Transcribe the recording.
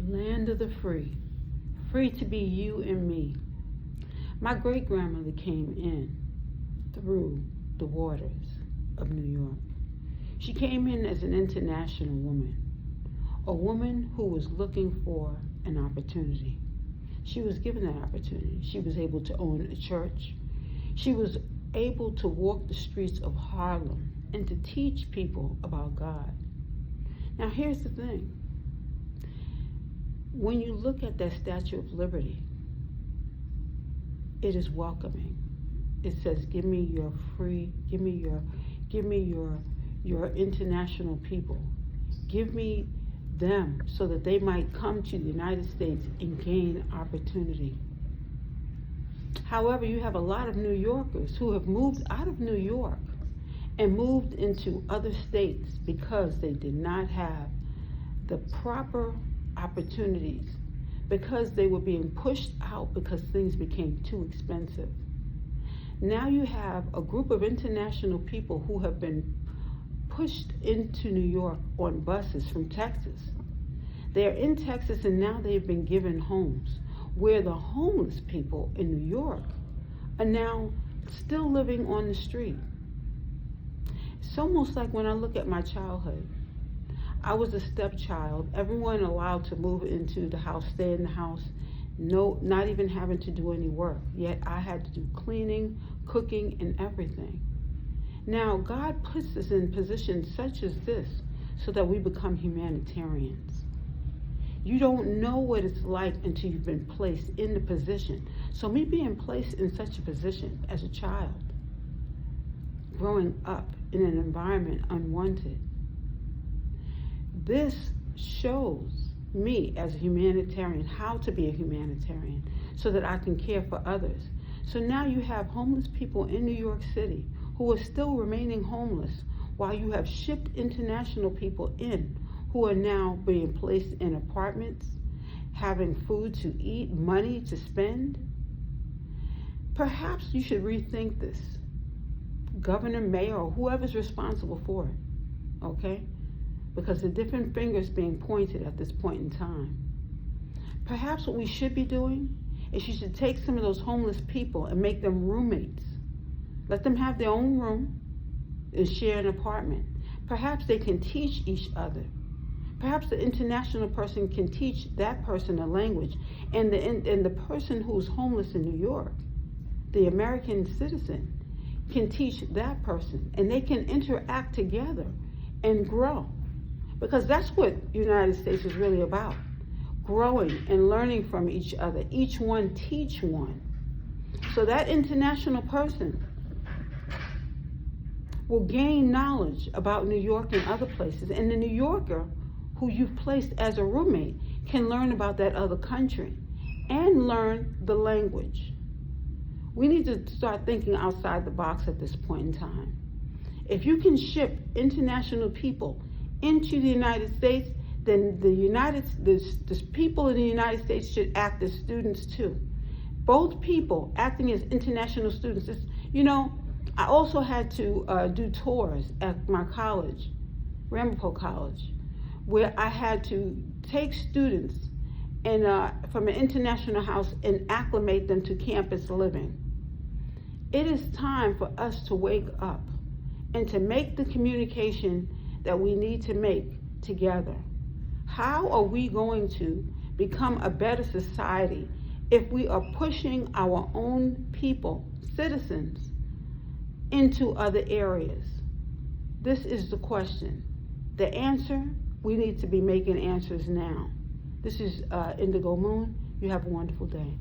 Land of the free, free to be you and me. My great-grandmother came in through the waters of New York. She came in as an international woman, a woman who was looking for an opportunity. She was given that opportunity. She was able to own a church. She was able to walk the streets of Harlem and to teach people about God. Now here's the thing. When you look at that Statue of Liberty, it is welcoming. It says, give me your international people. Give me them so that they might come to the United States and gain opportunity. However, you have a lot of New Yorkers who have moved out of New York and moved into other states because they did not have the proper opportunities, because they were being pushed out because things became too expensive. Now you have a group of international people who have been pushed into New York on buses from Texas. They're in Texas and now they've been given homes, where the homeless people in New York are now still living on the street. It's almost like when I look at my childhood. I was a stepchild. Everyone allowed to move into the house, stay in the house, not even having to do any work. Yet I had to do cleaning, cooking, and everything. Now God puts us in positions such as this so that we become humanitarians. You don't know what it's like until you've been placed in the position. So me being placed in such a position as a child, growing up in an environment unwanted, this shows me as a humanitarian how to be a humanitarian so that I can care for others. So now you have homeless people in New York City who are still remaining homeless, while you have shipped international people in who are now being placed in apartments, having food to eat, money to spend. Perhaps you should rethink this. Governor, mayor, or whoever's responsible for it, okay? Because the different fingers being pointed at this point in time. Perhaps what we should be doing is you should take some of those homeless people and make them roommates. Let them have their own room and share an apartment. Perhaps they can teach each other. Perhaps the international person can teach that person a language, and the person who's homeless in New York, the American citizen, can teach that person, and they can interact together and grow. Because that's what the United States is really about. Growing and learning from each other. Each one teach one. So that international person will gain knowledge about New York and other places. And the New Yorker who you've placed as a roommate can learn about that other country and learn the language. We need to start thinking outside the box at this point in time. If you can ship international people into the United States, then the people in the United States should act as students too. Both people acting as international students. I also had to do tours at my college, Ramapo College, where I had to take students and from an international house and acclimate them to campus living. It is time for us to wake up and to make the communication that we need to make together. How are we going to become a better society if we are pushing our own people, citizens, into other areas? This is the question. The answer, we need to be making answers now. This is Indigo Moon. You have a wonderful day.